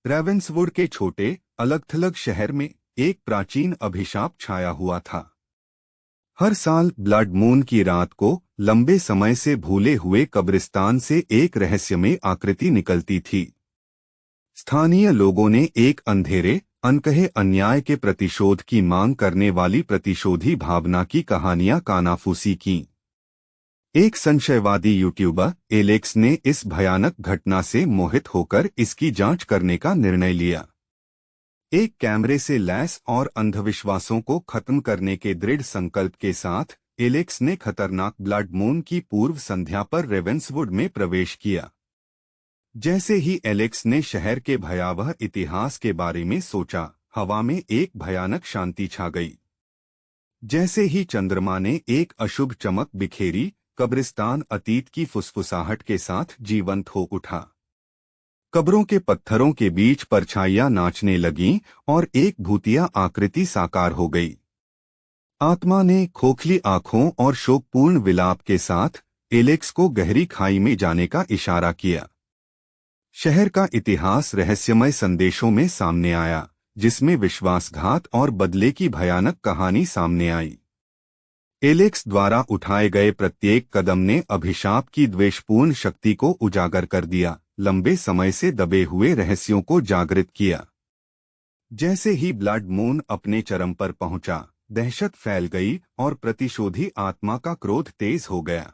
रेवेंसवुड के छोटे अलग-थलग शहर में एक प्राचीन अभिशाप छाया हुआ था। हर साल ब्लड मून की रात को लंबे समय से भूले हुए कब्रिस्तान से एक रहस्यमय आकृति निकलती थी। स्थानीय लोगों ने एक अंधेरे, अनकहे अन्याय के प्रतिशोध की मांग करने वाली प्रतिशोधी भावना की कहानियां कानाफूसी की। एक संशयवादी यूट्यूबर एलेक्स ने इस भयानक घटना से मोहित होकर इसकी जांच करने का निर्णय लिया। एक कैमरे से लैस और अंधविश्वासों को खत्म करने के दृढ़ संकल्प के साथ एलेक्स ने खतरनाक ब्लड मून की पूर्व संध्या पर रेवेंसवुड में प्रवेश किया। जैसे ही एलेक्स ने शहर के भयावह इतिहास के बारे में सोचा, हवा में एक भयानक शांति छा गई। जैसे ही चंद्रमा ने एक अशुभ चमक बिखेरी, कब्रिस्तान अतीत की फुसफुसाहट के साथ जीवंत हो उठा। कब्रों के पत्थरों के बीच परछाइयां नाचने लगीं और एक भूतिया आकृति साकार हो गई। आत्मा ने खोखली आंखों और शोकपूर्ण विलाप के साथ एलेक्स को गहरी खाई में जाने का इशारा किया। शहर का इतिहास रहस्यमय संदेशों में सामने आया, जिसमें विश्वासघात और बदले की भयानक कहानी सामने आई। एलेक्स द्वारा उठाए गए प्रत्येक कदम ने अभिशाप की द्वेषपूर्ण शक्ति को उजागर कर दिया, लंबे समय से दबे हुए रहस्यों को जागृत किया। जैसे ही ब्लड मून अपने चरम पर पहुंचा, दहशत फैल गई और प्रतिशोधी आत्मा का क्रोध तेज हो गया।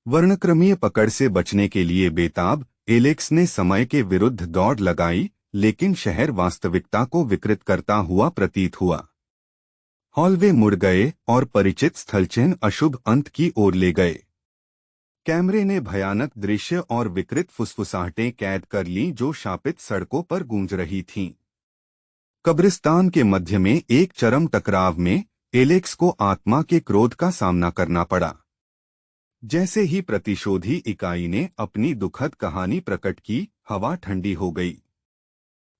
वर्णक्रमीय पकड़ से बचने के लिए बेताब एलेक्स ने समय के विरुद्ध दौड़ लगाई, लेकिन शहर वास्तविकता को विकृत करता हुआ प्रतीत हुआ। हॉलवे मुड़ गए और परिचित स्थलचिन्ह अशुभ अंत की ओर ले गए। कैमरे ने भयानक दृश्य और विकृत फुसफुसाहटें कैद कर लीं जो शापित सड़कों पर गूंज रही थीं। कब्रिस्तान के मध्य में एक चरम टकराव में एलेक्स को आत्मा के क्रोध का सामना करना पड़ा। जैसे ही प्रतिशोधी इकाई ने अपनी दुखद कहानी प्रकट की, हवा ठंडी हो गई।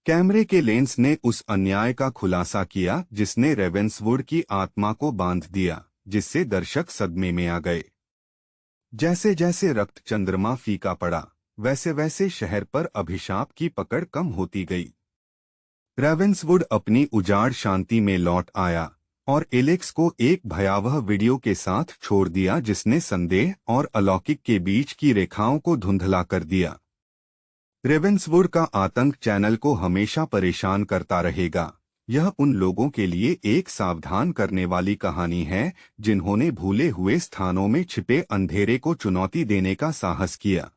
कैमरे के लेंस ने उस अन्याय का खुलासा किया जिसने रेवेंसवुड की आत्मा को बांध दिया, जिससे दर्शक सदमे में आ गए। जैसे जैसे रक्त चंद्रमा फीका पड़ा, वैसे वैसे शहर पर अभिशाप की पकड़ कम होती गई। रेवेंसवुड अपनी उजाड़ शांति में लौट आया और एलेक्स को एक भयावह वीडियो के साथ छोड़ दिया जिसने संदेह और अलौकिक के बीच की रेखाओं को धुंधला कर दिया। रेवेंसवुड का आतंक चैनल को हमेशा परेशान करता रहेगा। यह उन लोगों के लिए एक सावधान करने वाली कहानी है जिन्होंने भूले हुए स्थानों में छिपे अंधेरे को चुनौती देने का साहस किया।